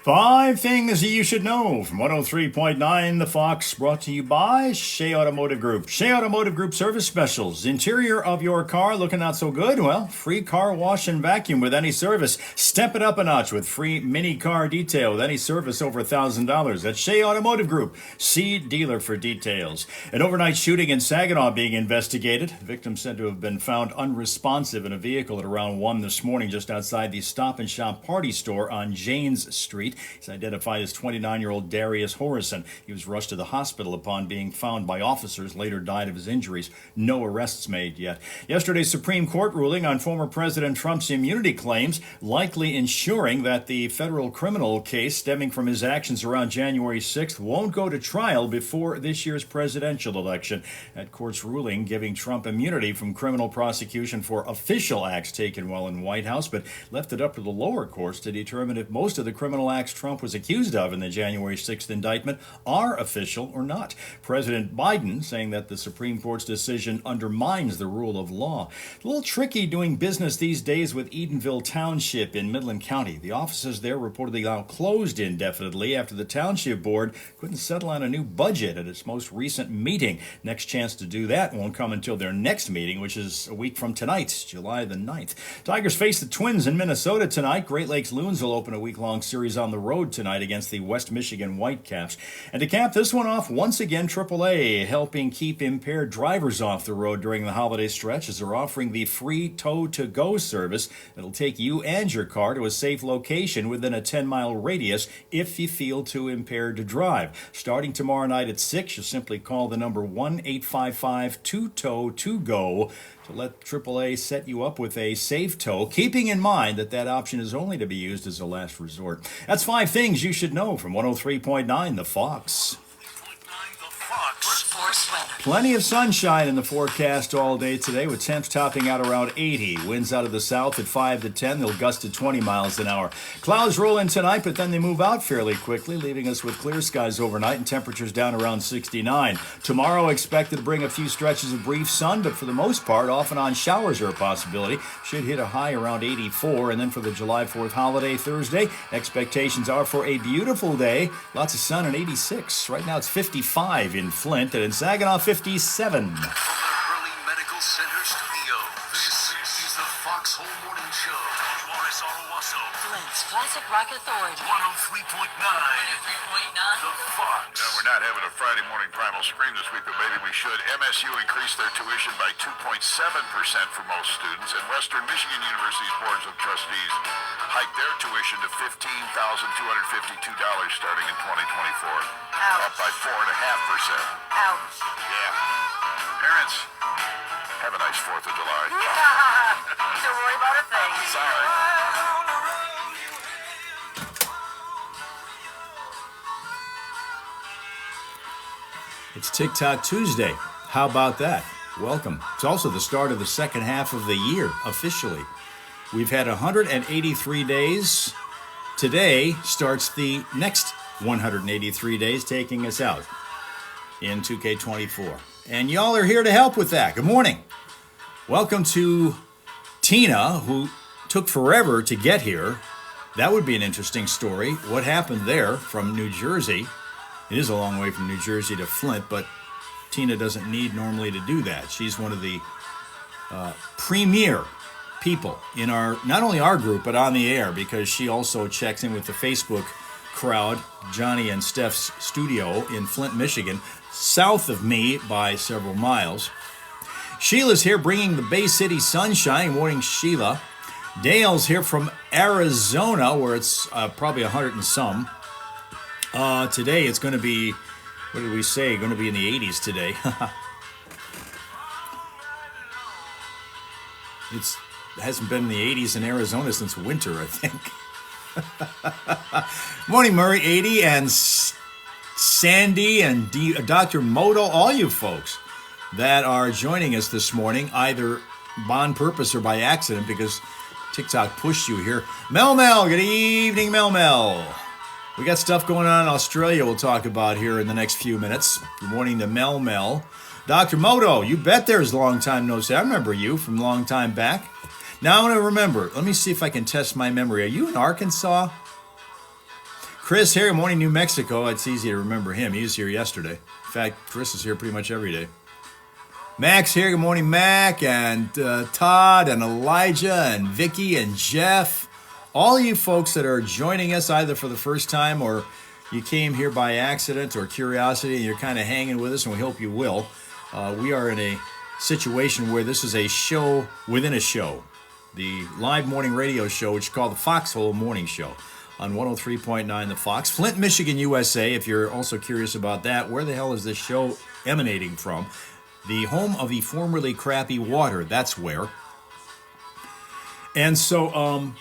Five things you should know from 103.9 The Fox, brought to you by Shea Automotive Group. Shea Automotive Group service specials. Interior of your car looking not so good? Well, free car wash and vacuum with any service. Step it up a notch with free mini car detail with any service over $1,000. That's Shea Automotive Group. See dealer for details. An overnight shooting in Saginaw being investigated. The victim said to have been found unresponsive in a vehicle at around 1 this morning just outside the Stop and Shop Party Store on Janes Street. He's identified as 29-year-old Darius Horrison. He was rushed to the hospital upon being found by officers, later died of his injuries. No arrests made yet. Yesterday's Supreme Court ruling on former President Trump's immunity claims, likely ensuring that the federal criminal case stemming from his actions around January 6th won't go to trial before this year's presidential election. That court's ruling giving Trump immunity from criminal prosecution for official acts taken while in White House, but left it up to the lower courts to determine if most of the criminal acts Trump was accused of in the January 6th indictment are official or not. President Biden saying that the Supreme Court's decision undermines the rule of law. A little tricky doing business these days with Edenville Township in Midland County. The offices there reportedly now closed indefinitely after the Township Board couldn't settle on a new budget at its most recent meeting. Next chance to do that won't come until their next meeting, which is a week from tonight, July the 9th. Tigers face the Twins in Minnesota tonight. Great Lakes Loons will open a week-long series on the road tonight against the West Michigan Whitecaps. And to cap this one off, once again, AAA helping keep impaired drivers off the road during the holiday stretch as they're offering the free tow-to-go service that'll take you and your car to a safe location within a 10-mile radius if you feel too impaired to drive. Starting tomorrow night at 6, you'll simply call the number 1-855-2TOW-TO-GO to let AAA set you up with a safe tow, keeping in mind that that option is only to be used as a last resort. That's five things you should know from 103.9 The Fox. Plenty of sunshine in the forecast all day today, with temps topping out around 80. Winds out of the south at 5 to 10. They'll gust to 20 miles an hour. Clouds roll in tonight, but then they move out fairly quickly, leaving us with clear skies overnight and temperatures down around 69. Tomorrow expected to bring a few stretches of brief sun, but for the most part, off and on showers are a possibility. Should hit a high around 84. And then for the July 4th holiday Thursday, expectations are for a beautiful day. Lots of sun and 86. Right now it's 55 in Flint, and in Saginaw, 57. From the Early Medical Center studios, this is the Foxhole Morning Show. Morris Owasso. Flint's Classic Rock Authority. 103.9. 103.9. The Fox. No, we're not having a Friday morning primal scream this week, but maybe we should. MSU increased their tuition by 2.7% for most students, and Western Michigan University's boards of trustees hiked their tuition to $15,252 starting in 2024, up by 4.5%. Ouch. Yeah. Parents, have a nice 4th of July. Don't worry about a thing. Sorry. It's TikTok Tuesday. How about that? Welcome. It's also the start of the second half of the year, officially. We've had 183 days. Today starts the next 183 days, taking us out in 2K24. And y'all are here to help with that. Good morning. Welcome to Tina, who took forever to get here. That would be an interesting story. What happened there from New Jersey? It is a long way from New Jersey to Flint, but Tina doesn't need normally to do that. She's one of the premier people in our, not only our group, but on the air, because she also checks in with the Facebook crowd, Johnny and Steph's studio in Flint, Michigan, south of me by several miles. Sheila's here bringing the Bay City sunshine. Morning, Sheila. Dale's here from Arizona, where it's probably 100 and some. Today it's going to be, what did we say? Going to be in the 80s today. It hasn't been in the 80s in Arizona since winter, I think. Morning, Murray, 80, and Sandy and Dr. Moto, all you folks that are joining us this morning, either on purpose or by accident, because TikTok pushed you here. Mel, good evening, Mel. We got stuff going on in Australia we'll talk about here in the next few minutes. Good morning to Mel. Dr. Moto, you bet there's a long time no see. I remember you from a long time back. Now I want to remember. Let me see if I can test my memory. Are you in Arkansas? Chris here, morning, New Mexico. It's easy to remember him. He was here yesterday. In fact, Chris is here pretty much every day. Max here. Good morning, Mac, and Todd, and Elijah, and Vicky, and Jeff. All you folks that are joining us either for the first time or you came here by accident or curiosity and you're kind of hanging with us, and we hope you will. We are in a situation where this is a show within a show. The live morning radio show, which is called the Foxhole Morning Show on 103.9 The Fox. Flint, Michigan, USA, if you're also curious about that. Where the hell is this show emanating from? The home of the formerly crappy water, that's where. And so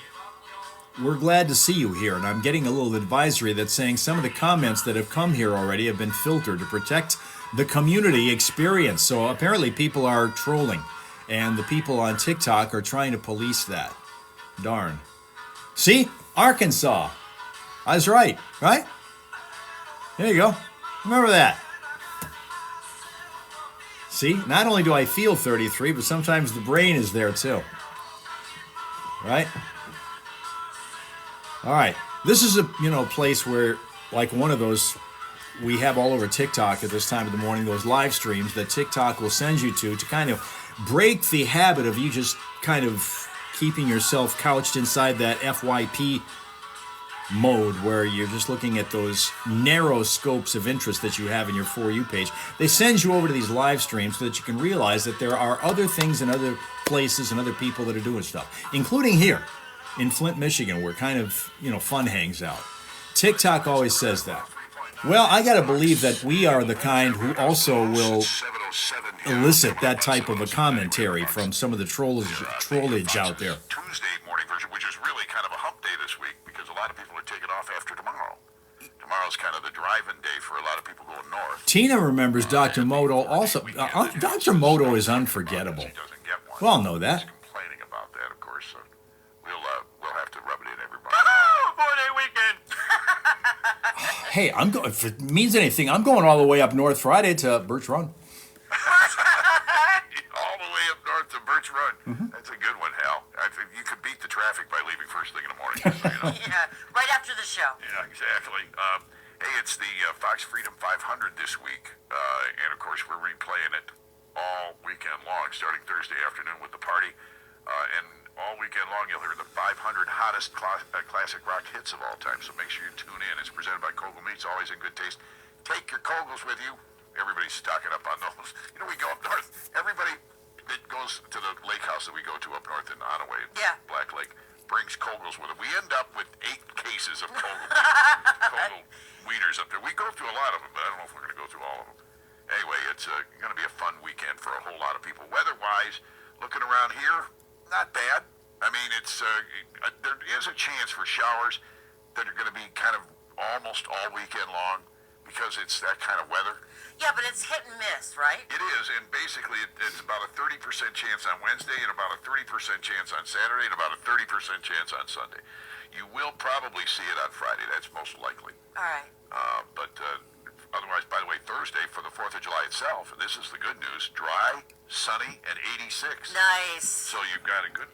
we're glad to see you here. And I'm getting a little advisory that's saying some of the comments that have come here already have been filtered to protect the community experience. So apparently people are trolling. And the people on TikTok are trying to police that. Darn. See? Arkansas. I was right? There you go. Remember that. See, not only do I feel 33, but sometimes the brain is there too. Right? All right. This is a place where, like one of those we have all over TikTok at this time of the morning, those live streams that TikTok will send you to kind of break the habit of you just kind of keeping yourself couched inside that FYP mode where you're just looking at those narrow scopes of interest that you have in your For You page. They send you over to these live streams so that you can realize that there are other things and other places and other people that are doing stuff, including here in Flint, Michigan, where kind of, fun hangs out. TikTok always says that. Well, I got to believe that we are the kind who also will elicit that type of a commentary from some of the trollage out there. Tuesday morning version, which is really kind of a hump day this week because a lot of people are taking off after tomorrow. Tomorrow's kind of the driving day for a lot of people going north. Tina remembers Dr. Moto also. Dr. Moto is unforgettable. We all know that. Complaining about that, of course. So we'll have to rub it in everybody. Four-day weekend. Hey, if it means anything, I'm going all the way up north Friday to Birch Run. All the way up north to Birch Run. Mm-hmm. That's a good one, Hal. I think you could beat the traffic by leaving first thing in the morning. Just so you know. Yeah, right after the show. Yeah, exactly. Hey, it's the Fox Freedom 500 this week. And, of course, we're replaying it all weekend long, starting Thursday afternoon with the party. And all weekend long, you'll hear the 500 hottest classic rock hits of all time. So make sure you tune in. It's presented by Kogel Meats, always in good taste. Take your Kogels with you. Everybody's stocking up on those. We go up north. Everybody that goes to the lake house that we go to up north in Onaway, Black Lake, brings Kogels with them. We end up with 8 cases of Kogel wieners up there. We go through a lot of them, but I don't know if we're going to go through all of them. Anyway, it's going to be a fun weekend for a whole lot of people. Weather-wise, looking around here, not bad. I mean, there is a chance for showers that are going to be kind of almost all weekend long because it's that kind of weather. Yeah, but it's hit and miss, right? It is, and basically it's about a 30% chance on Wednesday and about a 30% chance on Saturday and about a 30% chance on Sunday. You will probably see it on Friday. That's most likely. All right. But otherwise, by the way, Thursday for the 4th of July itself, and this is the good news, dry, sunny, and 86. Nice. So you've got a good